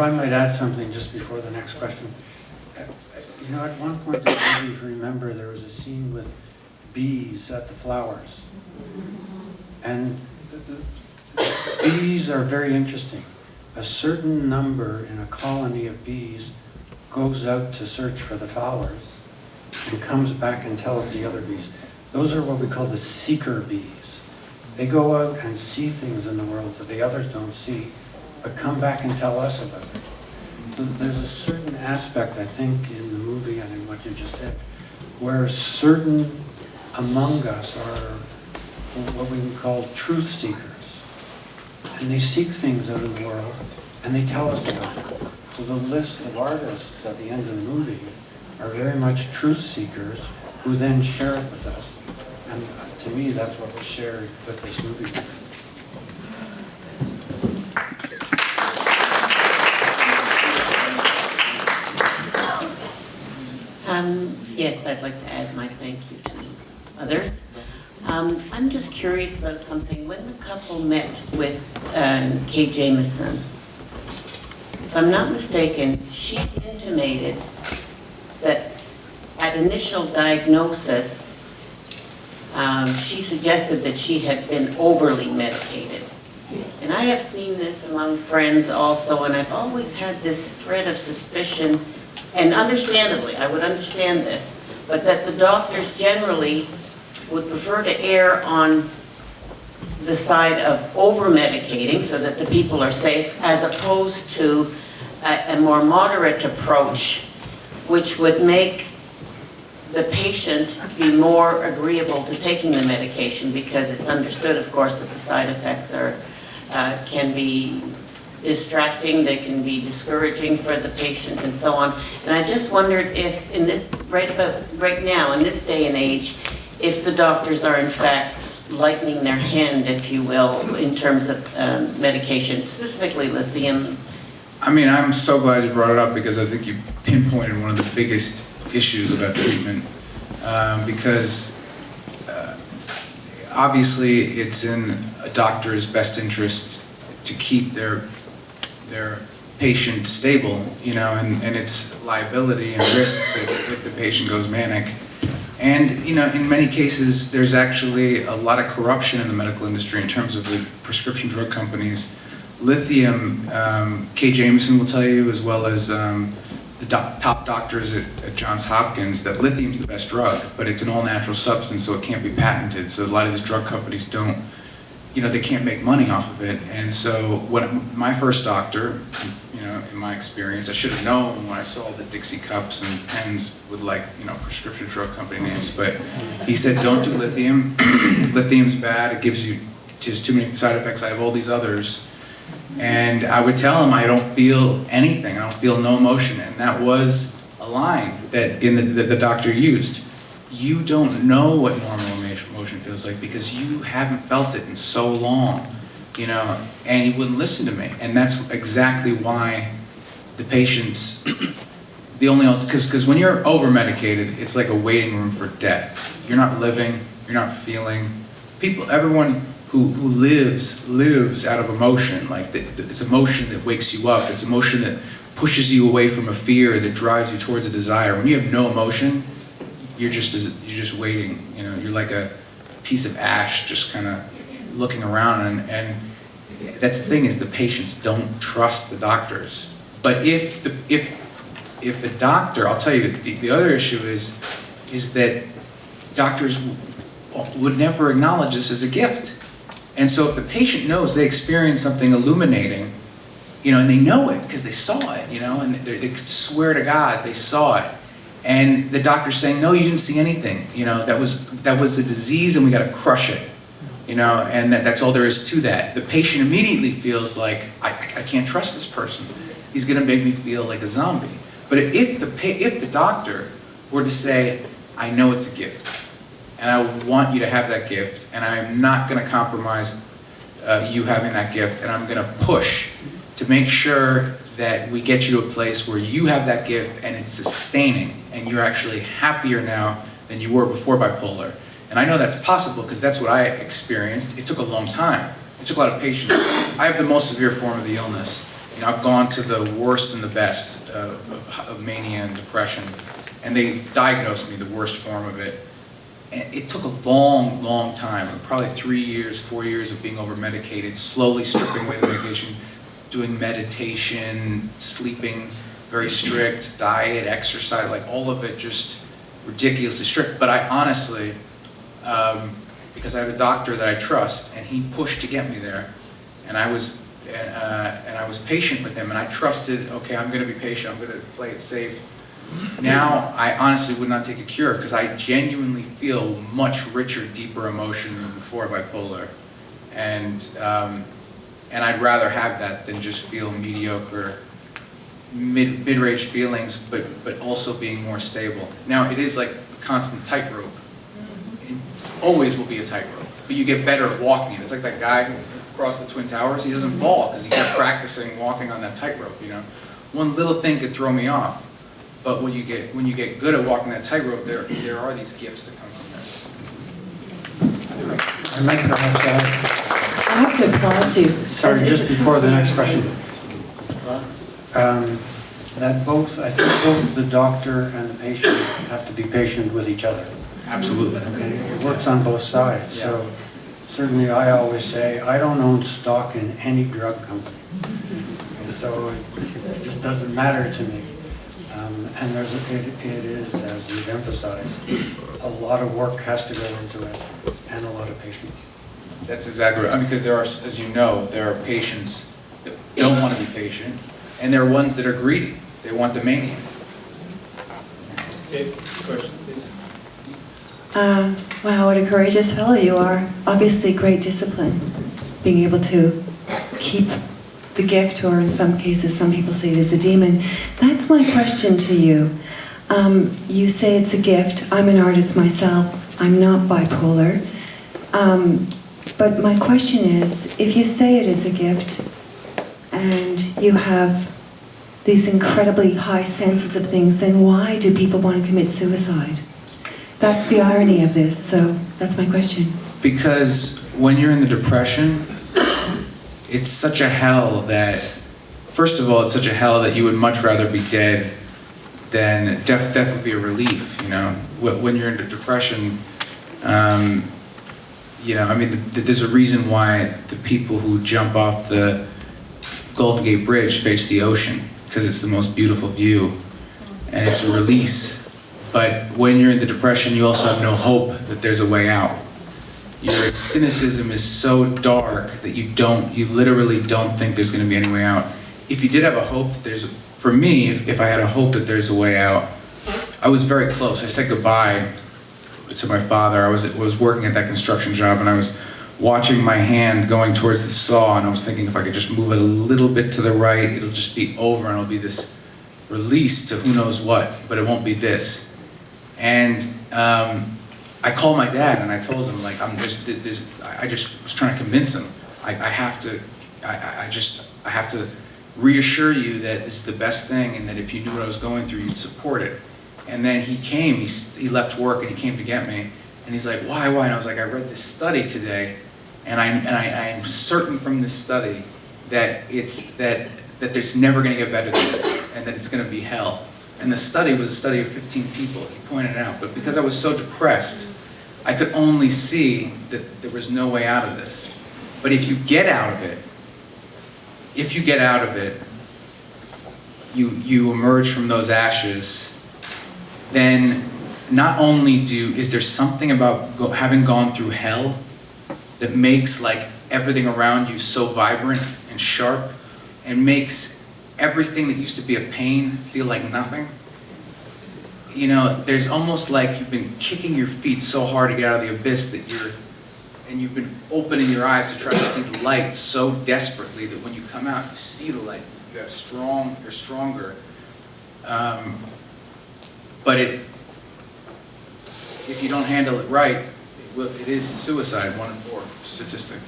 I might add something just before the next question. You know, at one point, if you remember, there was a scene with bees at the flowers. And the bees are very interesting. A certain number in a colony of bees goes out to search for the flowers and comes back and tells the other bees. Those are what we call the seeker bees. They go out and see things in the world that the others don't see, but come back and tell us about it. So there's a certain aspect, I think, in the movie and in what you just said, where certain among us are what we would call truth seekers. And they seek things out in the world, and they tell us about it. So the list of artists at the end of the movie are very much truth seekers who then share it with us. And to me, that's what was shared with this movie. Yes, I'd like to add my thank you to others. I'm just curious about something. When the couple met with Kay Jameson, if I'm not mistaken, she intimated that at initial diagnosis, she suggested that she had been overly medicated. And I have seen this among friends also, and I've always had this thread of suspicion, and understandably, I would understand this, but that the doctors generally would prefer to err on the side of over-medicating so that the people are safe, as opposed to a more moderate approach, which would make the patient be more agreeable to taking the medication, because it's understood, of course, that the side effects are can be distracting, they can be discouraging for the patient, and so on. And I just wondered if, in this right now, in this day and age, if the doctors are in fact lightening their hand, if you will, in terms of medication, specifically lithium. I mean, I'm so glad you brought it up, because I think you pinpointed one of the biggest issues about treatment, because obviously it's in a doctor's best interest to keep their patient stable, you know, and it's liability and risks if the patient goes manic. And, you know, in many cases, there's actually a lot of corruption in the medical industry in terms of the prescription drug companies. Lithium, Kay Jameson will tell you, as well as the top doctors at Johns Hopkins, that lithium's the best drug, but it's an all-natural substance, so it can't be patented. So a lot of these drug companies don't, you know, they can't make money off of it. And so when my first doctor, you know, in my experience, I should have known when I saw the Dixie cups and pens with, like, you know, prescription drug company names, but he said, don't do lithium. Lithium's bad, it gives you just too many side effects. I have all these others. And I would tell him, I don't feel anything, I don't feel no emotion. And that was a line that the doctor used. You don't know what normal emotion feels like because you haven't felt it in so long, you know, and he wouldn't listen to me. And that's exactly why the patients, because when you're over-medicated, it's like a waiting room for death. You're not living, you're not feeling. Everyone who lives out of emotion, like it's emotion that wakes you up, it's emotion that pushes you away from a fear, that drives you towards a desire. When you have no emotion, you're just waiting, you know, you're like a piece of ash just kind of looking around, and that's the thing, is the patients don't trust the doctors. But if the doctor, I'll tell you, the other issue is that doctors would never acknowledge this as a gift. And so if the patient knows they experienced something illuminating, you know, and they know it because they saw it, you know, and they could swear to God they saw it, and the doctor's saying, no, you didn't see anything, you know, that was a disease and we got to crush it, you know, and that's all there is to that. The patient immediately feels like, I can't trust this person. He's going to make me feel like a zombie. But if the doctor were to say, I know it's a gift, and I want you to have that gift, and I'm not going to compromise you having that gift, and I'm going to push to make sure that we get you to a place where you have that gift and it's sustaining, and you're actually happier now than you were before bipolar. And I know that's possible because that's what I experienced. It took a long time. It took a lot of patience. I have the most severe form of the illness, You know, I've gone to the worst and the best of mania and depression, and they diagnosed me the worst form of it. And it took a long, long time, probably 3 years, 4 years of being over-medicated, slowly stripping away the medication, doing meditation, sleeping very strict, diet, exercise, like all of it just ridiculously strict. But I honestly, because I have a doctor that I trust, and he pushed to get me there, and I was patient with him, and I trusted, okay, I'm going to be patient, I'm going to play it safe. Now, I honestly would not take a cure, because I genuinely feel much richer, deeper emotion than before bipolar. And I'd rather have that than just feel mediocre, mid-range feelings, but also being more stable. Now, it is like a constant tightrope. It always will be a tightrope, but you get better at walking it. It's like that guy who crossed the Twin Towers. He doesn't fall because he kept practicing walking on that tightrope, you know. One little thing could throw me off, but when you get good at walking that tightrope, there are these gifts that come from there. I might perhaps add, I have to applaud you. sorry, just before the next question. That I think both the doctor and the patient have to be patient with each other. Absolutely. Okay, it works on both sides. Yeah. So certainly I always say, I don't own stock in any drug company. So it just doesn't matter to me. And it is, as you've emphasized, a lot of work has to go into it and a lot of patience. That's exactly right. I mean, because there are, as you know, there are patients that don't want to be patient, and there are ones that are greedy. They want the mania. Okay, question, please. Wow, what a courageous fellow you are. Obviously great discipline. Being able to keep the gift, or in some cases, some people say it is a demon. That's my question to you. You say it's a gift. I'm an artist myself. I'm not bipolar. But my question is, if you say it is a gift, and you have these incredibly high senses of things, then why do people want to commit suicide? That's the irony of this, so that's my question. Because when you're in the depression, it's such a hell that, first of all, it's such a hell that you would much rather be dead than death would be a relief, you know. When you're in the depression, you know, I mean, there's a reason why the people who jump off the Golden Gate Bridge face the ocean, because it's the most beautiful view, and it's a release. But when you're in the depression, you also have no hope that there's a way out. Your cynicism is so dark that you literally don't think there's going to be any way out. If you did have a hope that for me, if I had a hope that there's a way out, I was very close. I said goodbye to my father. I was working at that construction job, and I was watching my hand going towards the saw, and I was thinking if I could just move it a little bit to the right, it'll just be over, and it'll be this release to who knows what, but it won't be this. And I called my dad, and I told him, like, I just was trying to convince him. I have to reassure you that this is the best thing, and that if you knew what I was going through, you'd support it. And then he came, he left work, and he came to get me, and he's like, why? And I was like, I read this study today, and I am certain from this study that that there's never going to get better than this, and that it's going to be hell. And the study was a study of 15 people, he pointed it out. But because I was so depressed, I could only see that there was no way out of this. But if you get out of it, you emerge from those ashes, then not only is there something about having gone through hell that makes like everything around you so vibrant and sharp, and makes everything that used to be a pain feel like nothing. You know, there's almost like you've been kicking your feet so hard to get out of the abyss and you've been opening your eyes to try to see the light so desperately that when you come out, you see the light. You're stronger. But if you don't handle it right, it is suicide, 1 in 4 statistic.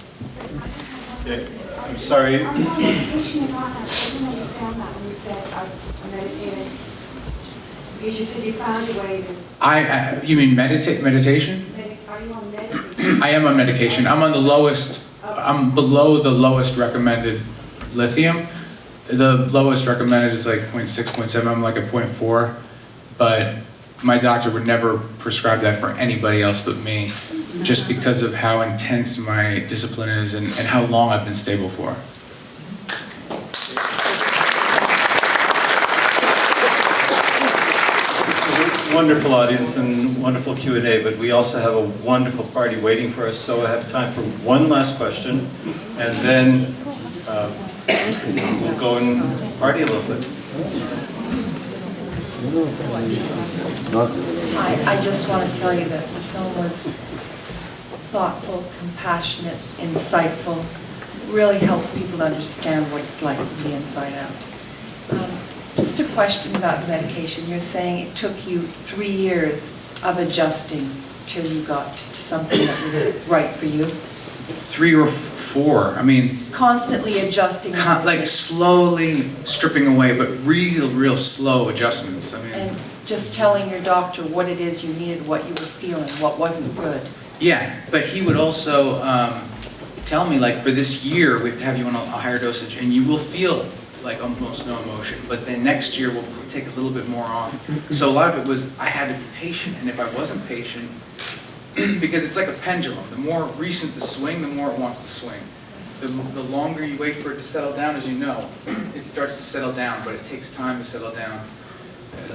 Okay, I'm sorry. I'm not patient about that. I didn't understand that when you said I meditated. Because you said you found a way to... You mean meditation? Are you on medication? I am on medication. I'm on the lowest, I'm below the lowest recommended lithium. The lowest recommended is like 0.6, 0.7. I'm like a 0.4, but my doctor would never prescribe that for anybody else but me, just because of how intense my discipline is and how long I've been stable for. Wonderful audience and wonderful Q&A, but we also have a wonderful party waiting for us, so I have time for one last question, and then we'll go and party a little bit. I just want to tell you that the film was thoughtful, compassionate, insightful, really helps people to understand what it's like from the inside out. Just a question about medication. You're saying it took you 3 years of adjusting till you got to something that was right for you? 3 or 4, I mean... Constantly adjusting. Like slowly stripping away, but real slow adjustments. I mean... And just telling your doctor what it is you needed, what you were feeling, what wasn't good. Yeah, but he would also tell me, like, for this year, we have to have you on a higher dosage, and you will feel like almost no emotion, but then next year we'll take a little bit more off. So a lot of it was I had to be patient, and if I wasn't patient, because it's like a pendulum, the more recent the swing, the more it wants to swing. The longer you wait for it to settle down, as you know, it starts to settle down, but it takes time to settle down,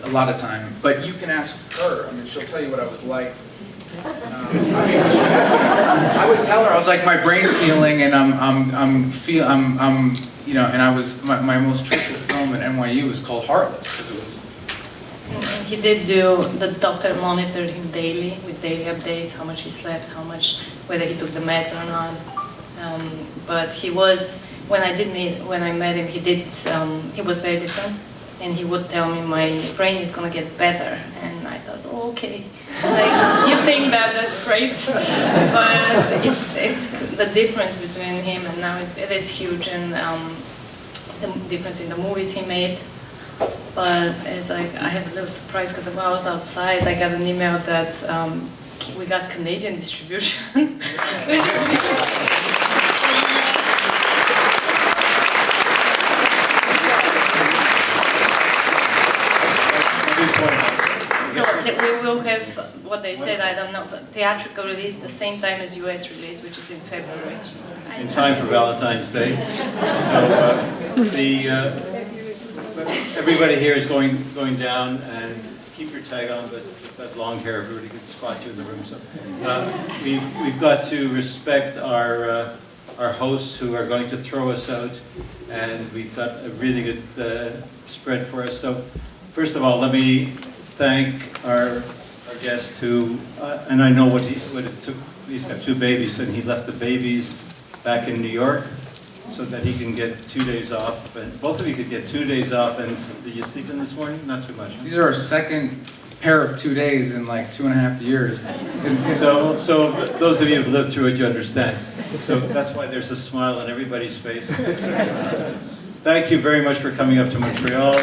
a lot of time. But you can ask her, I mean, she'll tell you what I was like. I would tell her, I was like, my brain's healing, and you know, and I was, my most truthful film at NYU was called Heartless, because it was... He did do, the doctor monitored him daily, with daily updates, how much he slept, whether he took the meds or not. But he was, when I met him, he was very different, and he would tell me, my brain is gonna get better, and I thought, oh, okay, like, you think that's great, but it's the difference between him and now, it is huge, and the difference in the movies he made. But it's like, I had a little surprise, because while I was outside, I got an email that we got Canadian distribution. So we will have, what they said, I don't know, but theatrical release the same time as US release, which is in February. In time for Valentine's Day. So everybody here is going down, and keep your tag on, but that long hair, everybody can spot you in the room. So we've got to respect our hosts who are going to throw us out, and we've got a really good spread for us. So first of all, let me thank our guest who, and I know what it took. He's got 2 babies, and he left the babies back in New York so that he can get 2 days off. And both of you could get 2 days off. And did you sleep in this morning? Not too much. These are our second pair of 2 days in like 2.5 years. So those of you who've lived through it, you understand. So that's why there's a smile on everybody's face. Thank you very much for coming up to Montreal.